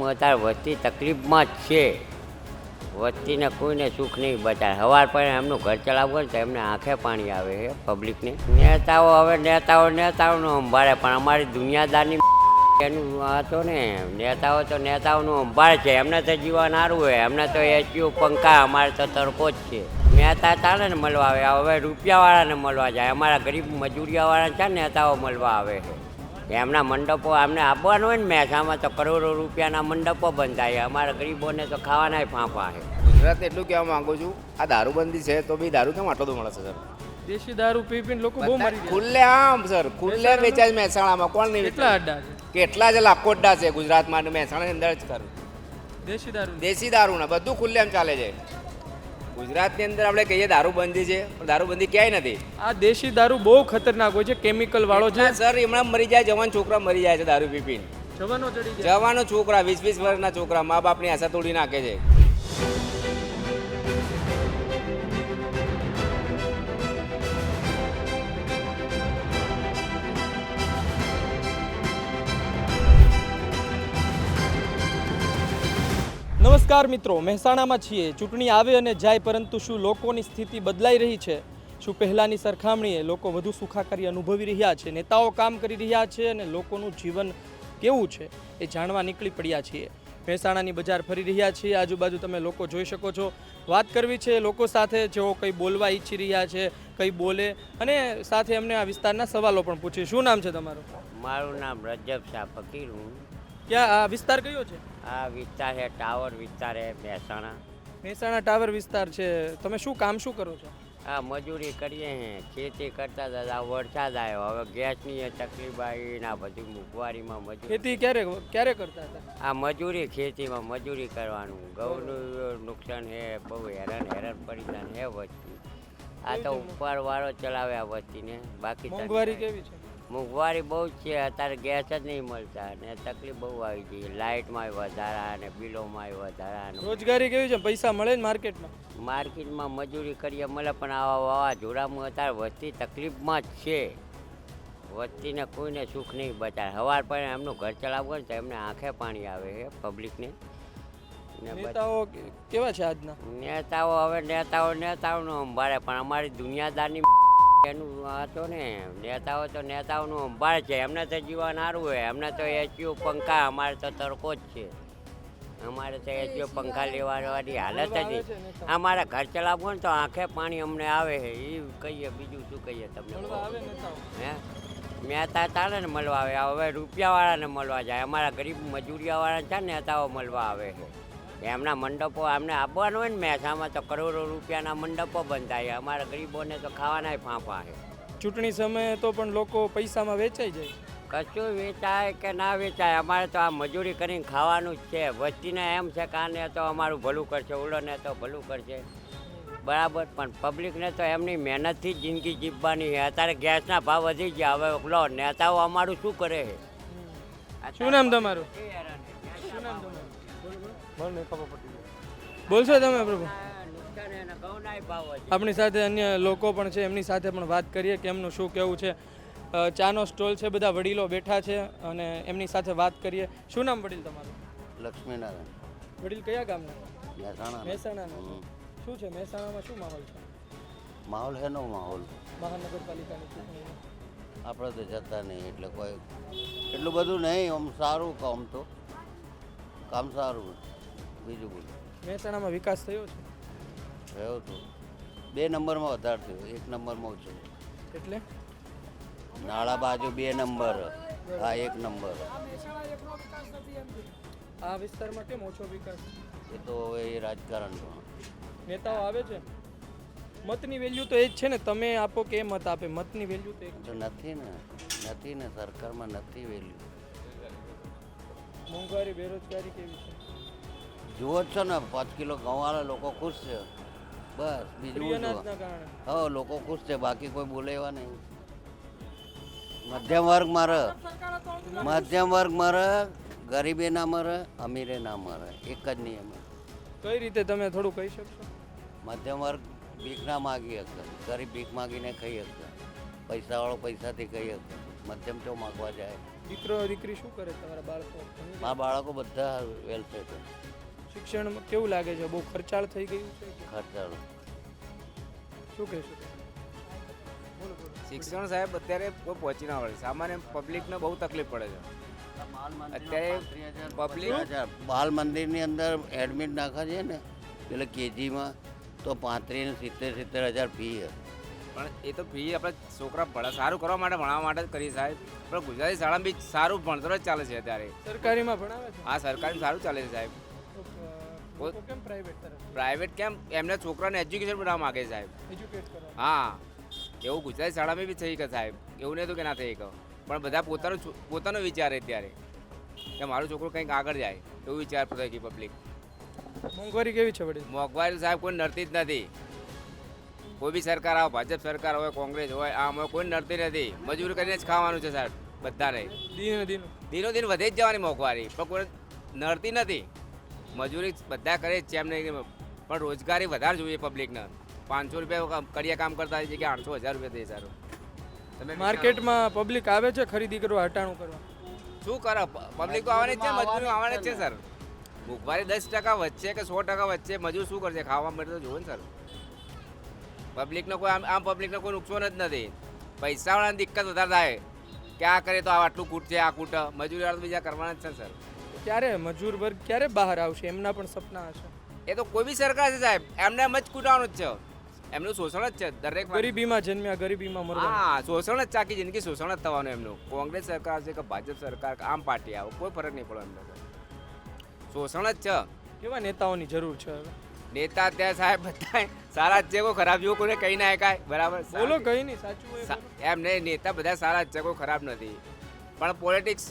જોડામાં અત્યારે વસ્તી તકલીફમાં જ છે. વસ્તીને કોઈને સુખ નહીં બચાવે. સવાર પર એમનું ઘર ચલાવવું ને તો એમને આંખે પાણી આવે છે પબ્લિકને. નેતાઓનું સંભાળે, પણ અમારી દુનિયાદારની એનું હતો ને, નેતાઓનું સંભાળે છે. એમને તો જીવન સારું હોય, એમને તો એસીઓ પંખા, અમારે તો તડકો જ છે. નેતા ચાલે ને મળવા આવે, હવે રૂપિયાવાળાને મળવા જાય. અમારા ગરીબ મજૂરિયાવાળા છે નેતાઓ મળવા આવે છે. એમના મંડપો અમને આપવાનું હોય ને મહેસાણામાં તો કરોડો રૂપિયાના મંડપો બંધાય. અમારા ગરીબોને તો ખાવાના ફાંફા છે. ગુજરાત એટલું કહેવા માંગુ છું, આ દારૂબંધી છે તો બી દારૂ કેમ આટલો તો મળે છે સર? દેશી દારૂ પી પીને લોકો બહુ મરી ગયા. ખુલ્લે આમ સર, ખુલ્લે વેચાય મહેસાણામાં. કોણ નહીં કેટલા અડ્ડા છે? કેટલા જ લાખો અડ્ડા છે ગુજરાતમાં, મહેસાણાની અંદર જ કરું. દેશી દારૂ ને બધું ખુલ્લે એમ ચાલે છે. ગુજરાતની અંદર આપણે કહીએ દારૂબંધી છે, પણ દારૂબંધી ક્યાંય નથી. આ દેશી દારૂ બહુ ખતરનાક હોય છે, કેમિકલ વાળો છે. સર હમણાં મરી જાય, જવાન છોકરા મરી જાય છે દારૂ પી પીને. જવાનો ચડી જાય. જવાનો છોકરા 20-20 વર્ષના છોકરા મા બાપની આશા તોડી નાખે છે. નમસ્કાર મિત્રો, મહેસાણામાં છીએ. ચૂંટણી આવે અને જાય, પરંતુ શું લોકોની સ્થિતિ બદલાઈ રહી છે? શું પહેલાંની સરખામણીએ લોકો વધુ સુખાકારી અનુભવી રહ્યા છે? નેતાઓ કામ કરી રહ્યા છે અને લોકોનું જીવન કેવું છે એ જાણવા નીકળી પડ્યા છીએ. મહેસાણાની બજાર ફરી રહ્યા છીએ. આજુબાજુ તમે લોકો જોઈ શકો છો. વાત કરવી છે લોકો સાથે, જેઓ કંઈ બોલવા ઈચ્છી રહ્યા છે, કંઈ બોલે, અને સાથે એમને આ વિસ્તારના સવાલો પણ પૂછીએ. શું નામ છે તમારું? મારું નામ રજબ શાહ ફકીર હું. ક્યાં આ વિસ્તાર કયો છે? આ વિસ્તાર છે ટાવર વિસ્તાર છે મહેસાણા. મહેસાણા ટાવર વિસ્તાર છે. તમે શું કામ શું કરો છો? આ મજૂરી કરીએ છીએ, ખેતી કરતા હતા. વરસાદ આવ્યો, હવે ગેસની એ તકલીફ આવી ને આ બધી મોંઘવારીમાં મજૂરી. ખેતી ક્યારે કરતા હતા? આ મજૂરી, ખેતીમાં મજૂરી કરવાનું. ઘઉંનું નુકસાન છે, બહુ હેરાન પરેશાન છે વસ્તી. આ તો ઉપરવાળો ચલાવે આ વસ્તીને. બાકી મોંઘવારી કેવી છે? મોંઘવારી બહુ જ છે. અત્યારે ગેસ જ નહીં મળતા અને તકલીફ બહુ આવી ગઈ. લાઇટમાં વધારા અને બિલોમાં વધારા. રોજગારી કેવી છે? પૈસા મળે ને માર્કેટમાં? માર્કેટમાં મજૂરી કરીએ મળે, પણ આવા વાવાઝોડામાં અત્યારે વસ્તી તકલીફમાં જ છે. વસ્તીને કોઈને સુખ નહીં બચાવે. સવાર પર એમનું ઘર ચલાવવું ને તો એમને આંખે પાણી આવે છે પબ્લિકને. નેતાઓ કેવા છે આજના? નેતાઓનું સંભાળે, પણ અમારી દુનિયાદારની એનું હતો ને, નેતાઓનું સંભાળે છે. એમને તો જીવન સારું હોય, એમને તો એસીઓ પંખા, અમારે તો તડકો જ છે. અમારે તો એસીઓ પંખા લેવાની હાલત જ નહીં. અમારે ઘર ચલાવવું ને તો આંખે પાણી અમને આવે છે. એ કહીએ, બીજું શું કહીએ તમને? હે મહેતા ચાલે ને મળવા આવે, હવે રૂપિયાવાળાને મળવા જાય. અમારા ગરીબ મજૂરિયાવાળા છે નેતાઓ મળવા આવે છે. એમના મંડપો અમને આપવાનું હોય ને મહેસાણામાં તો કરોડો રૂપિયાના મંડપો બંધાય. અમારા ગરીબોને તો ખાવાના ફાંફા છે. ચૂંટણી સમયે તો પણ લોકો પૈસામાં વેચાઈ જાય. કશું વેચાય કે ના વેચાય, અમારે તો આ મજૂરી કરીને ખાવાનું જ છે. વસ્તીને એમ છે કે આને તો અમારું ભલું કરશે, ઓલોને તો ભલું કરશે, બરાબર. પણ પબ્લિકને તો એમની મહેનતથી જ જિંદગી જીવવાની છે. અત્યારે ગેસના ભાવ વધી ગયા, હવે લો નેતાઓ અમારું શું કરે છે? શું નામ તમારું? બોલશો તમે પ્રભુ? આપણી સાથે અન્ય લોકો પણ છે, એમની સાથે પણ વાત કરીએ કે એમનું શું કહેવું છે. ચાનો સ્ટોલ છે, બધા વડીલો બેઠા છે અને એમની સાથે વાત કરીએ. શું નામ વડીલ તમારું? લક્ષ્મીનારાયણ. વડીલ કયા ગામના? મહેસાણા. શું છે મહેસાણામાં, શું માહોલ છે? માહોલ હેનો માહોલ મહાનગરપાલિકાની ચૂંટણી આપણે તો જતા નહીં, એટલે કોઈ એટલું બધું નહીં. આમ સારું કામ સારું. બીજું બધું મહેસાણામાં વિકાસ થયો છે? થયો તો 2 નંબરમાં વધારે થયો, 1 નંબરમાં ઓછો. એટલે નાળા બાજુ 2 નંબર, આ 1 નંબર. આ વિસ્તારમાં કેમ ઓછો વિકાસ? એ તો હવે એ રાજકારણ. નેતાઓ આવે છે, મતની વેલ્યુ તો એ જ છે ને. તમે આપો કે એ મત આપે, મતની વેલ્યુ તો એક નથી ને સરકારમાં નથી વેલ્યુ. મોંઘવારી, બેરોજગારી કેવી છે? જુઓ જ છો ને, 5 કિલો ઘઉં વાળા લોકો ખુશ છે, બસ. બીજું હા, લોકો ખુશ છે, બાકી કોઈ બોલે એવા નહીં. મધ્યમ વર્ગ મરે, ગરીબે ના મરે, અમીરે ના મરે, એક જ નિયમ. કઈ રીતે તમે થોડું કહી શકશો? મધ્યમ વર્ગ ભીખ ના માગી શકે, ગરીબ ભીખ માગીને ખાઈ શકે, પૈસાવાળો પૈસાથી ખાઈ શકે. મધ્યમ તો માગવા જાય. દીકરો દીકરી શું કરે તમારા બાળકો ભણે છે? મારા બાળકો બધા વેલફેર છે શિક્ષણ કેવું લાગે છે? બહુ ખર્ચાળ થઈ ગયું છે કે ખર્ચાળું. શું કહેશો? બોલો બોલો. શિક્ષણ સાહેબ અત્યારે કોઈ પહોંચી ના વળે, સામાન્ય પબ્લિકને બહુ તકલીફ પડે છે. અત્યારે પબ્લિક બાલ મંદિરની અંદર એડમિટ નાખે છે ને પેલા કેજીમાં તો 35,000 ફી છે. પણ એ તો ફી આપણે છોકરા ભણે સારું કરવા માટે ભણવા માટે જ કરી સાહેબ. પણ ગુજરાતી શાળામાં બી સારું ભણતર જ ચાલે છે અત્યારે. સરકારીમાં ભણાવે છે? હા, સરકારી સારું ચાલે છે સાહેબ. તો લોકો કેમ પ્રાઇવેટ તરફ પ્રાઇવેટ કેમ? એમને છોકરાને એજ્યુકેશન બનાવવા માગે છે સાહેબ. એજ્યુકેટ કરવા? હા, એવું ગુજરાતી શાળામાં બી થઈ કે સાહેબ, એવું નહીં તો કે ના થઈ કે. પણ બધા પોતાનો વિચારે અત્યારે કે મારું છોકરું કંઈક આગળ જાય એવું વિચાર થઈ ગઈ પબ્લિક. મોંઘવારી કેવી છે વડીલ? મોંઘવારી સાહેબ કોઈ નડતી જ નથી. કોઈ બી સરકાર આવે, ભાજપ સરકાર હોય, કોંગ્રેસ હોય, આમ હોય, કોઈ નડતી નથી. મજૂરી કરીને જ ખાવાનું છે સાહેબ બધાને. દિનો દિન વધે જ જવાની મોંઘવારી, પણ કોઈ નડતી નથી. મજૂરી બધા કરે જ છે એમ નહીં, પણ રોજગારી વધારે જોઈએ પબ્લિકને. 500 રૂપિયા કડિયા કામ કરતા હોય છે કે 800 1000 રૂપિયા થઈ સારું. તમે માર્કેટમાં પબ્લિક આવે છે ખરીદી કરવા, હટાણું કરવા? શું કરો? પબ્લિક તો આવવાની જ છે, મજૂરી આવવાની જ છે સર. મોંઘવારી 10% વચ્ચે કે 100% વચ્ચે મજૂર શું કરશે? ખાવા માટે તો જોવો ને સર. પબ્લિકનો કોઈ આમ પબ્લિકને કોઈ નુકસાન જ નથી. પૈસાવાળાની દિક્કત વધારે થાય કે આ કરે તો આટલું કૂટ છે, આ કૂટ. મજૂરીવાળા બીજા કરવાના જ છે સર. ક્યારે મજૂર વર્ગ ક્યારે બહાર આવશે? એમના પણ સપના હશે. એ તો કોઈ બી સરકાર છે સાહેબ, એમને એમ જ કૂટવાનું જ છે. એમનું શોષણ જ છે દરેક. ગરીબીમાં જન્મ્યા, ગરીબીમાં મરવાનું. હા, શોષણ જ ચાકી જિંદગી શોષણ જ થવાનું એમનું. કોંગ્રેસ સરકાર છે કે ભાજપ સરકાર કે આમ પાર્ટી આવે, કોઈ ફરક નહીં પડે એમને. શોષણ જ છે. કેવા નેતાઓની જરૂર છે હવે? નેતા ત્યાં સાહેબ બધા સારા જ છે, કોઈ ખરાબ જેવું કોઈને કહી ના શકાય. બરાબર, બોલો કઈ નહીં, સાચું હોય બોલો. એમ નહીં, નેતા બધા સારા જ છે, કોઈ ખરાબ નથી. પણ પોલિટિક્સ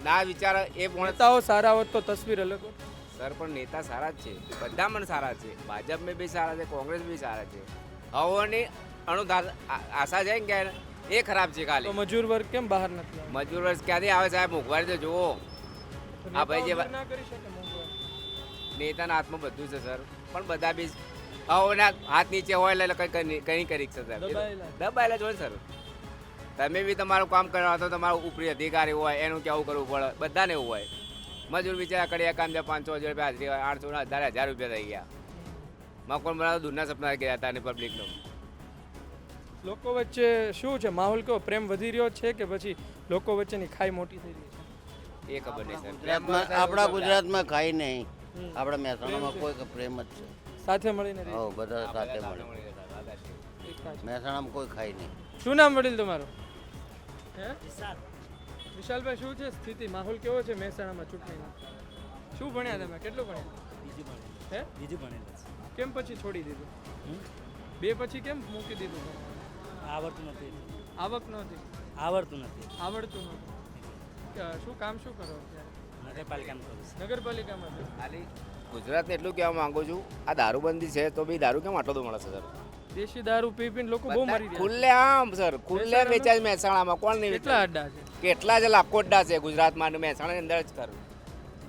ના વિચાર એ પણ નેતાઓ સારા હોત તો તસવીર અલગ હોત. સર, પણ નેતા સારા જ છે, બધા પણ સારા છે. ભાજપમાં બી સારા છે, કોંગ્રેસ બી સારા છે. હવાની આશા છે કે એ ખરાબ છે તો ખાલી. મજૂર વર્ગ કેમ બહાર નથી આવતો? મજૂર વર્ષ ક્યાંથી આવે સાહેબ? મોંઘવારી તો જુઓ. આ ભાઈ જે નેતાઓ ના કરી શકે મોંઘવારી. નેતાના હાથમાં બધું છે સર, પણ બધા બી હવના હાથ નીચે હોય એટલે કંઈ કરી શકશે સાહેબ. દબાયેલા જ હોય સર. તમે બી તમારું કામ કરવા તો તમારું ઉપરી અધિકારી હોય એનું કેવું કરવું પડે, બધાને એવું હોય. મજૂર બિચારા કડિયા કામ છે, 500 રૂપિયા હાજરી હોય, 800 1000 રૂપિયા થઈ ગયા. મકોન બનાવવા દૂરના સપના ગયા હતા અને પબ્લિકનો. લોકો વચ્ચે શું છે માહોલ? કેવો પ્રેમ વધી રહ્યો છે કે પછી લોકો વચ્ચેની ખાઈ મોટી થઈ રહી છે? એ ખબર નહીં સર. આપણા ગુજરાતમાં ખાઈ નહીં, આપણા મહેસાણામાં કોઈ પ્રેમ જ છે. સાથે મળીને રહે. હો, બધા સાથે મળે. મહેસાણામાં કોઈ ખાઈ નહીં. શું નામ વડીલ તમારું? હે? વિશાલભાઈ, શું છે સ્થિતિ? માહોલ કેવો છે મહેસાણામાં ચૂંટણીનો? શું ભણ્યા તમે? કેટલું ભણ્યા? હે? બીજું ભણેલું છે. કેમ પછી છોડી દીધું? 2 પછી કેમ મૂકી દીધું? આવડતું નથી. આવક નહોતી? આવડતું નથી. આવડતું નહોતું. શું કામ શું કરો અત્યારે? નગરપાલિકાનું કરું છું. નગરપાલિકામાં છે. ખાલી ગુજરાતને એટલું કહેવા માંગુ છું, આ દારૂબંધી છે તો બી દારૂ કેમ આટલો બધો મળે છે સર? દેશી દારૂ પી પીને લોકો બહુ મરી રહ્યા ખુલ્લે આમ સર, ખુલ્લે વેચાય મહેસાણામાં. કોણ નહીં છે. કેટલા વેચાય? અડ્ડા છે કેટલા જ લાખો અડ્ડા છે ગુજરાતમાં અને મહેસાણાની અંદર જ કર.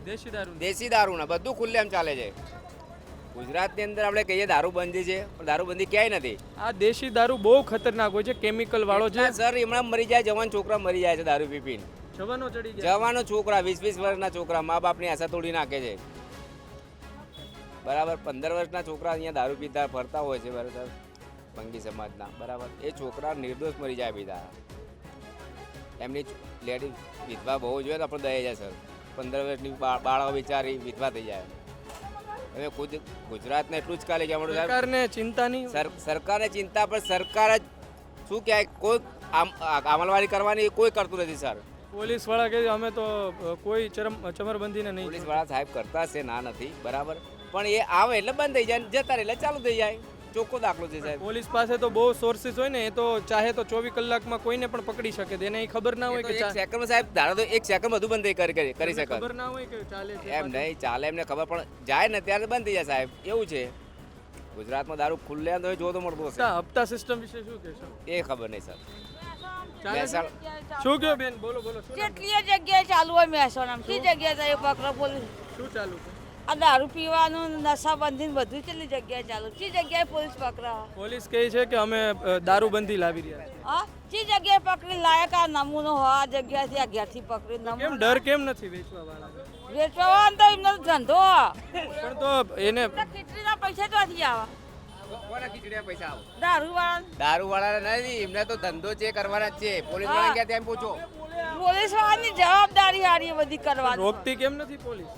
દેશી દારૂ? દેશી દારૂના બધું ખુલ્લે એમ ચાલે છે. ગુજરાતની અંદર આપણે કહીએ દારૂબંધી છે, પણ દારૂબંધી ક્યાંય નથી. આ દેશી દારૂ બહુ ખતરનાક હોય છે, કેમિકલ વાળો છે. સર, એમણા મરી જાય, જવાન છોકરા મરી જાય છે દારૂ પી પીને. જવાનો ચડી ગયા. જવાનો છોકરા 20-20 વર્ષના છોકરા મા બાપની આશા તોડી નાખે છે. બરાબર, 15 વર્ષના છોકરા અહીંયા દારૂ પીતા ફરતા હોય છે. બરાબર, ભંગી સમાજના. બરાબર, એ છોકરા નિર્દોષ મરી જાય પીતા. એમની લેડી વિધવા બહુ જોઈએ તો આપણે દઈ જાય સર. 15 વર્ષની બાળકો બિચારી વિધવા થઈ જાય. હવે ખુદ ગુજરાતને એટલું જ કાલે કહેવાનું સાહેબ, સરકારને ચિંતા નહીં. સરકારને ચિંતા, પણ સરકાર જ શું કહે, કોઈ અમલવારી કરવાની કોઈ કરતું નથી સર. પોલીસ વાળા કહે છે, અમે તો કોઈ ચમરબંધીને નહીં. પોલીસ વાળા સાહેબ કરતા છે, ના નથી બરાબર, પણ એ આવે એટલે બંધ થઈ જાય, જતા રહે એટલે ચાલુ થઈ જાય. ચોખ્ખો દાખલો છે સાહેબ. પોલીસ પાસે તો બહુ સોર્સિસ હોય ને, એ તો ચાહે તો 24 કલાકમાં કોઈને પણ પકડી શકે. એને એ ખબર ના હોય કે એક સેકન્ડ સાહેબ ધારો તો 1 સેકન્ડ બધું બંધ કરી શકે. ખબર ના હોય કે ચાલે છે. એમ નહીં ચાલે, એમને ખબર પણ જાય ને ત્યારે બંધ થઈ જાય સાહેબ. એવું છે ગુજરાતમાં દારૂ ખુલ્લે તો જોતો મળતો હશે. હપ્તા સિસ્ટમ વિશે શું કહેશો? એ ખબર નહીં સર. ચાલે છે? શું કહો બેન? બોલો બોલો. શું નામ? જેટલી જગ્યાએ ચાલુ હોય મહેસાણામાં, કઈ જગ્યાએ જાય પકડો પોલીસ. શું ચાલુ છે? આ દારૂ પીવાનું નશાબંધી ને બધું કેટલી જગ્યાએ ચાલુ ચી જગ્યાએ પોલીસ પકડા પોલીસ કહે છે કે અમે દારૂબંધી લાવી રહ્યા છીએ. હા ચી જગ્યાએ પકડી લાયક આ નમૂનો હોય આ જગ્યાથી આ ઘેરથી પકડી કેમ નમૂનો ડર કેમ નથી વેચવા વાળા? વેચવા તો એમનો તો ધંધો પણ તો એને ખીચડીના પૈસા ક્યાંથી આવે કોના ખીચડીના પૈસા આવો દારૂ વાળા દારૂ વાળા નથી, એમને તો ધંધો છે કરવાના જ છે. પોલીસ વાળા ક્યાં ત્યાં પૂછો. પોલીસ વાળાની જવાબદારી હારી બધી કરવાની રોકતી કેમ નથી પોલીસ?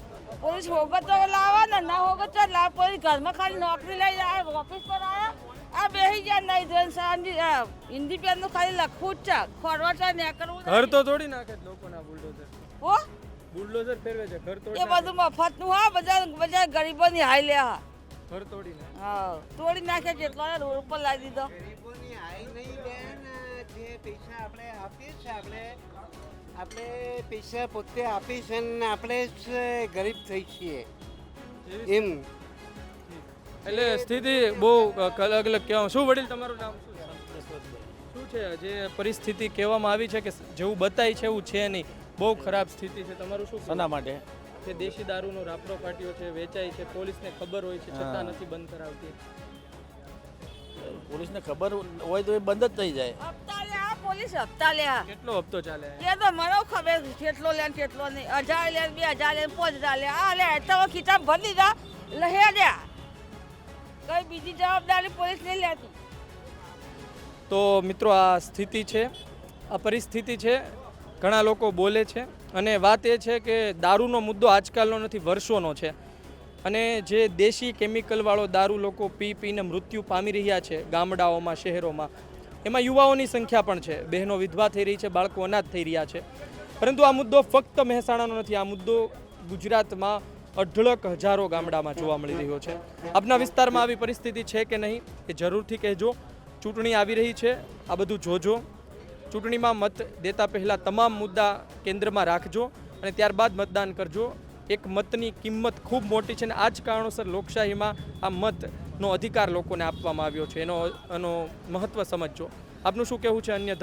પોલીસ હોગત તો લાવે ને ના હોગત તો લાવે પોલીસ ઘરમાં ખાલી નોકરી લઈ જાય ઓફિસ પર આ બેસી જાય નહીં ધોઈને સાંજે હિન્દી પેનનું ખાલી લખવું જ છે ખોરવા છે ને કરવું ઘર તો તોડી નાખે છે લોકોના બુલડોઝર. હો બુલડોઝર ફેરવે છે, ઘર એ તોડી બધું મફતનું હા બધા ગરીબોની હાઈ લે હા ઘર તોડી નાખે. હા તોડી નાખે જેટલો રોડ ઉપર લાવી દીધો ગરીબોની હાઈ નહીં બેન, જે પૈસા આપણે આપીએ છીએ આપણે પૈસા પોતે આપી છે ને આપણે જ ગરીબ થઈ છીએ એમ. એટલે સ્થિતિ બહુ અલગ અલગ કહેવામાં. શું વડીલ તમારું નામ શું છે? જે પરિસ્થિતિ કહેવામાં આવી છે કે જેવું બતાય છે એવું છે નહીં, બહુ ખરાબ સ્થિતિ છે. તમારું શું શેના માટે? કે દેશી દારૂનો રાપડો ફાટ્યો છે, વેચાય છે, પોલીસને ખબર હોય છે છતાં નથી બંધ કરાવતી. પોલીસને ખબર હોય તો એ બંધ જ થઈ જાય. હપ્તા લે હા પોલીસ હપ્તા લે હા કેટલો હપ્તો ચાલે? એ તો મને ખબર કેટલો લે ને કેટલો નહીં 1000 લે 2000 લે 5000 લે આ લે તો ખીચા ભરી દીધા એટલે હે દે કઈ બીજી જવાબદારી પોલીસ નહીં લેતી. તો મિત્રો આ સ્થિતિ છે, આ પરિસ્થિતિ છે. ઘણા લોકો બોલે છે અને વાત એ છે કે દારૂનો મુદ્દો આજકાલનો નથી, વર્ષોનો છે. અને જે દેશી કેમિકલવાળો દારૂ લોકો પીને મૃત્યુ પામી રહ્યા છે ગામડાઓમાં, શહેરોમાં, એમાં યુવાઓની સંખ્યા પણ છે. બહેનો વિધવા થઈ રહી છે, બાળકો અનાથ થઈ રહ્યા છે. પરંતુ આ મુદ્દો ફક્ત મહેસાણાનો નથી, આ મુદ્દો ગુજરાતમાં અઢળક હજારો ગામડામાં જોવા મળી રહ્યો છે. આપના વિસ્તારમાં આવી પરિસ્થિતિ છે કે નહીં એ જરૂરથી કહેજો. ચૂંટણી આવી રહી છે, આ બધું જોજો. ચૂંટણીમાં મત દેતા પહેલાં તમામ મુદ્દા કેન્દ્રમાં રાખજો અને ત્યારબાદ મતદાન કરજો. એક મતની કિંમત ખૂબ મોટી છે અને આ જ કારણોસર લોકશાહીમાં આ મતનો અધિકાર લોકોને આપવામાં આવ્યો છે. એનો મહત્ત્વ સમજજો. આપનું શું કહેવું છે અન્ય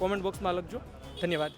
કોમેન્ટ બોક્સમાં લખજો. ધન્યવાદ.